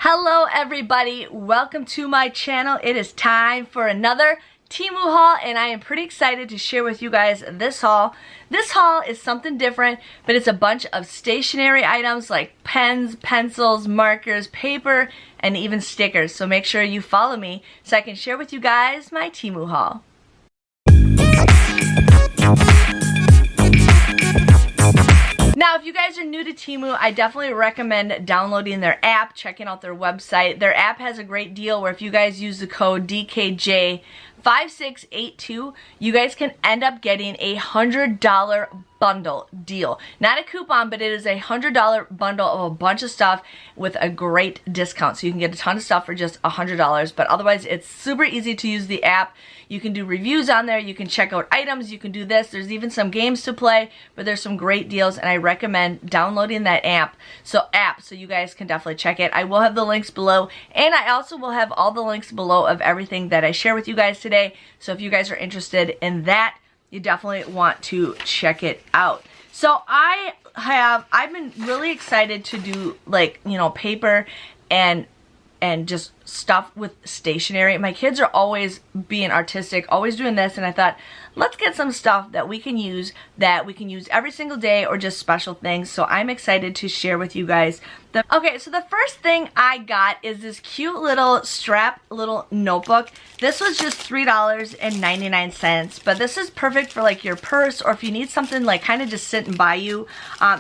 Hello everybody, welcome to my channel. It is time for another Temu haul and I am pretty excited to share with you guys this haul. This haul is something different, but it's a bunch of stationery items like pens, pencils, markers, paper, and even stickers. So make sure you follow me so I can share with you guys my Temu haul. Now, if you guys are new to Temu, I definitely recommend downloading their app, checking out their website. Their app has a great deal where if you guys use the code DKJ5682, you guys can end up getting a $100 bundle deal. Not a coupon, but it is a $100 bundle of a bunch of stuff with a great discount. So you can get a ton of stuff for just $100, but otherwise it's super easy to use the app. You can do reviews on there, you can check out items, you can do this. There's even some games to play, but there's some great deals and I recommend downloading that app. So you guys can definitely check it. I will have the links below and I also will have all the links below of everything that I share with you guys today. So if you guys are interested in that, you definitely want to check it out. So I've been really excited to do, like, you know, paper and just stuff with stationery. My kids are always being artistic, always doing this, and I thought, let's get some stuff that we can use every single day or just special things. So I'm excited to share with you guys. Okay, so the first thing I got is this cute little strap little notebook. This was just $3.99, but this is perfect for like your purse or if you need something like kind of just sitting by you.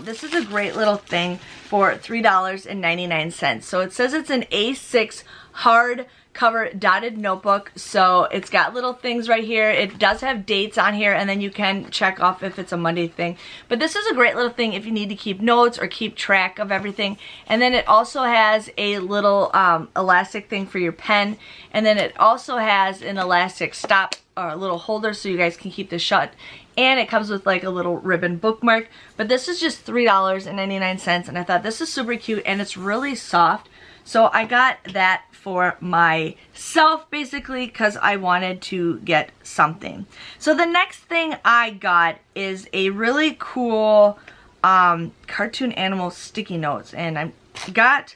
This is a great little thing for $3.99. So it says it's an A6 hard cover dotted notebook, so it's got little things right here. It does have dates on here and then you can check off if it's a Monday thing, but this is a great little thing if you need to keep notes or keep track of everything. And then it also has a little elastic thing for your pen, and then it also has an elastic stop or a little holder so you guys can keep this shut, and it comes with like a little ribbon bookmark. But this is just $3.99 and I thought this is super cute and it's really soft. So I got that for myself basically because I wanted to get something. So the next thing I got is a really cool cartoon animal sticky notes, and I got,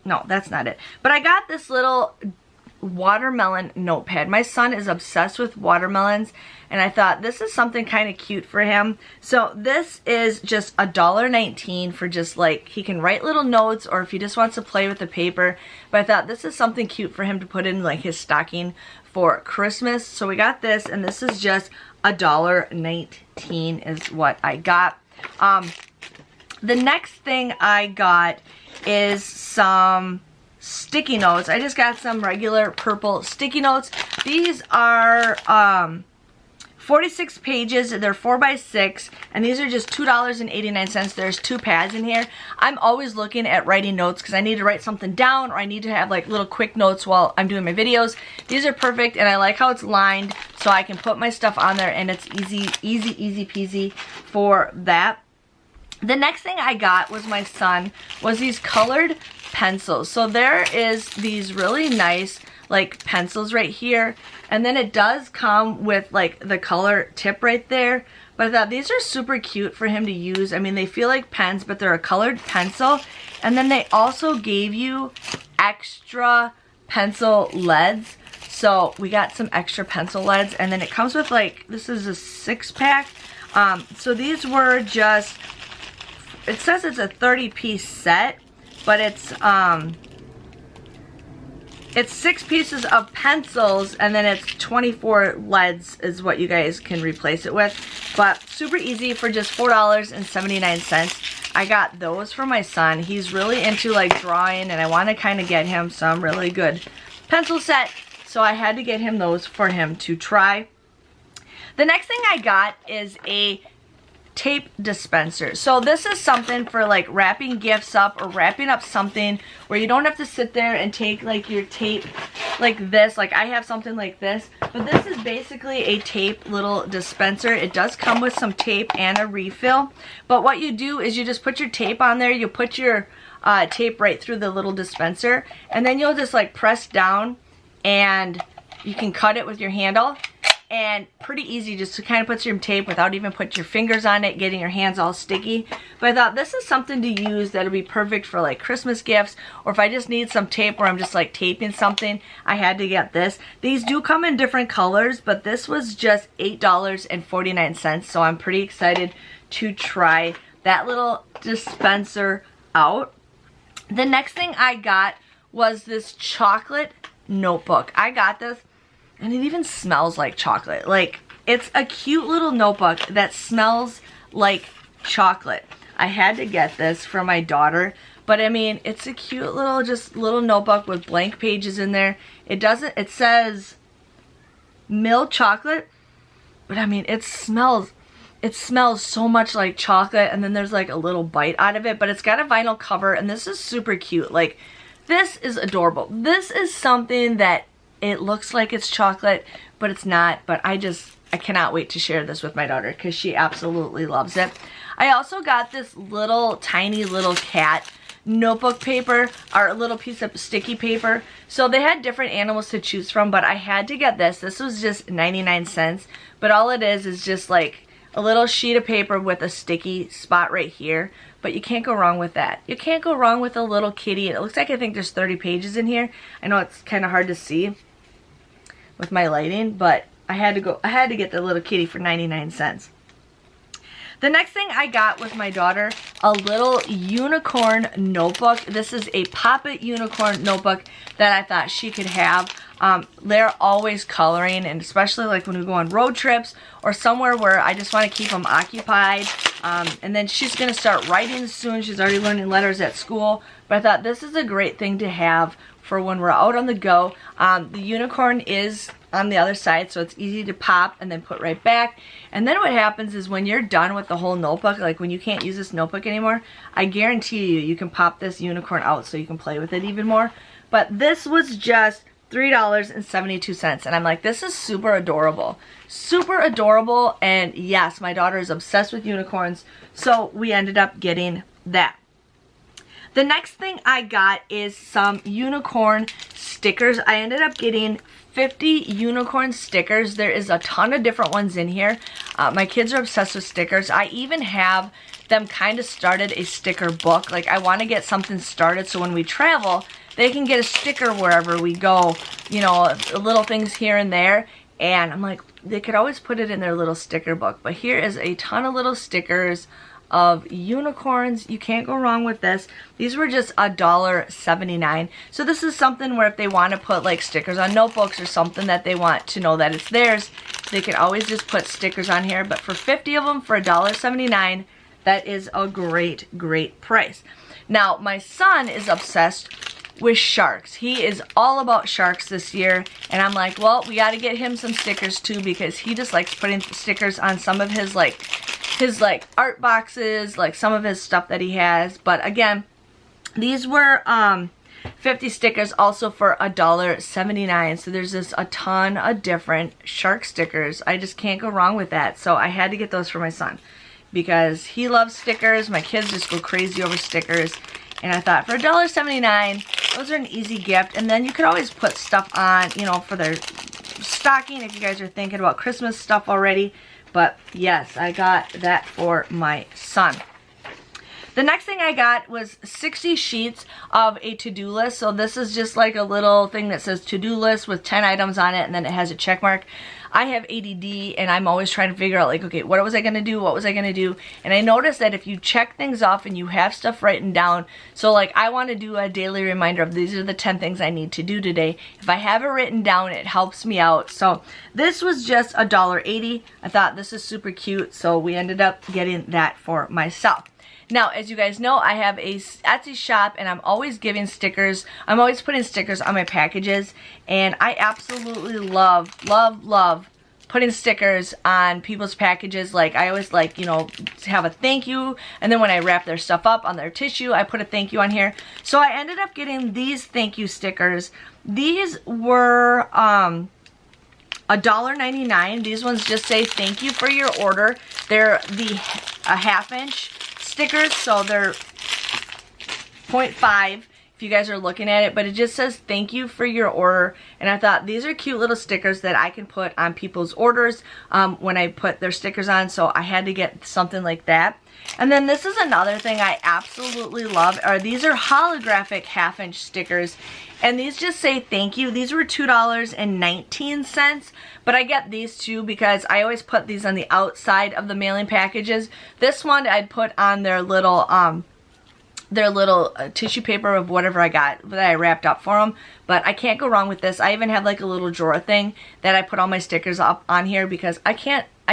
no, that's not it, but I got this little watermelon notepad. My son is obsessed with watermelons and I thought this is something kind of cute for him. So this is just $1.19 for just like, he can write little notes or if he just wants to play with the paper. But I thought this is something cute for him to put in like his stocking for Christmas. So we got this and this is just $1.19 is what I got. The next thing I got is some sticky notes. I just got some regular purple sticky notes. These are 46 pages. They're 4x6 and these are just $2.89. There's 2 pads in here. I'm always looking at writing notes because I need to write something down or I need to have like little quick notes while I'm doing my videos. These are perfect and I like how it's lined so I can put my stuff on there and it's easy peasy for that. The next thing I got was my son was these colored pencils. So there is these really nice like pencils right here, and then it does come with like the color tip right there. But I thought these are super cute for him to use. I mean, they feel like pens, but they're a colored pencil. And then they also gave you extra pencil leads. So we got some extra pencil leads, and then it comes with like, this is a 6-pack. So these were just, it says it's a 30-piece set, but it's 6 pieces of pencils and then it's 24 leads is what you guys can replace it with. But super easy for just $4.79. I got those for my son. He's really into like drawing and I want to kind of get him some really good pencil set. So I had to get him those for him to try. The next thing I got is a tape dispenser. So this is something for like wrapping gifts up or wrapping up something where you don't have to sit there and take like your tape like this. Like I have something like this, but this is basically a tape little dispenser. It does come with some tape and a refill, but what you do is you just put your tape on there, you put your tape right through the little dispenser, and then you'll just like press down and you can cut it with your handle. and pretty easy just to kind of put some tape without even putting your fingers on it, getting your hands all sticky. But I thought this is something to use that'll be perfect for like Christmas gifts, or if I just need some tape where I'm just like taping something, I had to get this. These do come in different colors, but this was just $8.49, so I'm pretty excited to try that little dispenser out. The next thing I got was this chocolate notebook. I got this and it even smells like chocolate. Like, it's a cute little notebook that smells like chocolate. I had to get this for my daughter, but I mean, it's a cute little notebook with blank pages in there. It says milk chocolate, but I mean, it smells so much like chocolate, and then there's like a little bite out of it, but it's got a vinyl cover, and this is super cute. Like, this is adorable. This is something that it looks like it's chocolate, but it's not, but I cannot wait to share this with my daughter because she absolutely loves it. I also got this tiny little cat notebook paper, or a little piece of sticky paper. So they had different animals to choose from, but I had to get this. This was just 99 cents, but all it is just like a little sheet of paper with a sticky spot right here, but you can't go wrong with that. You can't go wrong with a little kitty. It looks like, I think there's 30 pages in here. I know it's kind of hard to see with my lighting, but I had to get the little kitty for 99 cents. The next thing I got with my daughter, a little unicorn notebook. This is a Pop-It unicorn notebook that I thought she could have. They're always coloring, and especially like when we go on road trips or somewhere where I just want to keep them occupied. And then she's going to start writing soon. She's already learning letters at school. But I thought this is a great thing to have for when we're out on the go. The unicorn is on the other side, so it's easy to pop and then put right back. And then what happens is when you're done with the whole notebook, like when you can't use this notebook anymore, I guarantee you can pop this unicorn out so you can play with it even more. But this was just $3.72, and I'm like, this is super adorable. Super adorable, and yes, my daughter is obsessed with unicorns, so we ended up getting that. The next thing I got is some unicorn stickers. I ended up getting 50 unicorn stickers. There is a ton of different ones in here. My kids are obsessed with stickers. I even have them kind of started a sticker book. Like, I want to get something started so when we travel, they can get a sticker wherever we go, you know, little things here and there. And I'm like, they could always put it in their little sticker book. But here is a ton of little stickers of unicorns. You can't go wrong with this. These were just $1.79. So this is something where if they want to put like stickers on notebooks or something that they want to know that it's theirs, they can always just put stickers on here. But for 50 of them for $1.79, that is a great, great price. Now, my son is obsessed with sharks. He is all about sharks this year, and I'm like, well, we got to get him some stickers too, because he just likes putting stickers on some of his art boxes, like some of his stuff that he has. But again, these were 50 stickers also for $1.79. So there's just a ton of different shark stickers. I just can't go wrong with that. So I had to get those for my son because he loves stickers. My kids just go crazy over stickers. And I thought for $1.79, those are an easy gift. And then you could always put stuff on, you know, for their stocking if you guys are thinking about Christmas stuff already. But yes, I got that for my son. The next thing I got was 60 sheets of a to-do list. So this is just like a little thing that says to-do list with 10 items on it, and then it has a check mark. I have ADD, and I'm always trying to figure out, like, okay, what was I going to do? What was I going to do? And I noticed that if you check things off and you have stuff written down, so like I want to do a daily reminder of these are the 10 things I need to do today. If I have it written down, it helps me out. So this was just $1.80. I thought this is super cute, so we ended up getting that for myself. Now, as you guys know, I have a Etsy shop, and I'm always giving stickers. I'm always putting stickers on my packages, and I absolutely love, love, love putting stickers on people's packages. Like, I always like, you know, to have a thank you, and then when I wrap their stuff up on their tissue, I put a thank you on here. So I ended up getting these thank you stickers. These were $1.99. These ones just say thank you for your order. They're a half-inch stickers, so they're 0.5. If you guys are looking at it, but it just says thank you for your order. And I thought these are cute little stickers that I can put on people's orders when I put their stickers on, so I had to get something like that. And then this is another thing I absolutely love, these are holographic half-inch stickers, and these just say thank you. These were $2.19, but I get these too because I always put these on the outside of the mailing packages. This one I'd put on their little tissue paper of whatever I got that I wrapped up for them. But I can't go wrong with this. I even have like a little drawer thing that I put all my stickers up on here because I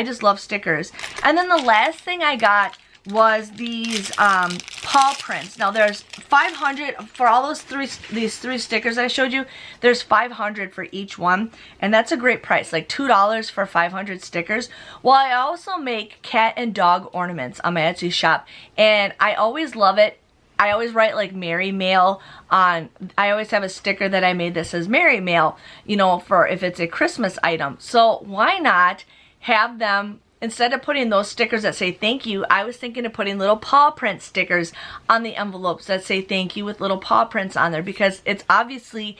just love stickers. And then the last thing I got was these paw prints. Now there's 500 for all these three stickers I showed you. There's 500 for each one, and that's a great price, like $2 for 500 stickers. Well, I also make cat and dog ornaments on my Etsy shop, and I always love it. I always write like Merry Mail on, I always have a sticker that I made that says Merry Mail, you know, for if it's a Christmas item. So why not have them, instead of putting those stickers that say thank you, I was thinking of putting little paw print stickers on the envelopes that say thank you with little paw prints on there, because it's obviously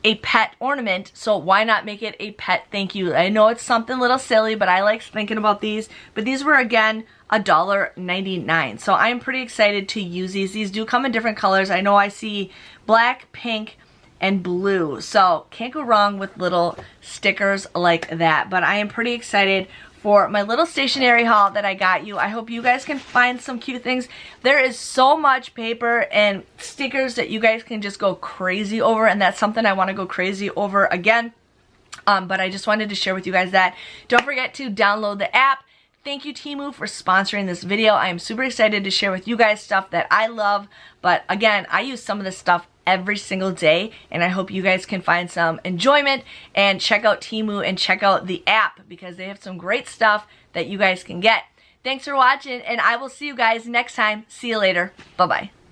a pet ornament, so why not make it a pet thank you? I know it's something little silly, but I like thinking about these. But these were, again, $1.99. So I'm pretty excited to use these. These do come in different colors. I know I see black, pink, and blue. So can't go wrong with little stickers like that. But I am pretty excited for my little stationery haul that I got you. I hope you guys can find some cute things. There is so much paper and stickers that you guys can just go crazy over, and that's something I want to go crazy over again. But I just wanted to share with you guys that. Don't forget to download the app. Thank you, Temu, for sponsoring this video. I am super excited to share with you guys stuff that I love. But again, I use some of this stuff every single day, and I hope you guys can find some enjoyment and check out Temu and check out the app because they have some great stuff that you guys can get. Thanks for watching, and I will see you guys next time. See you later. Bye-bye.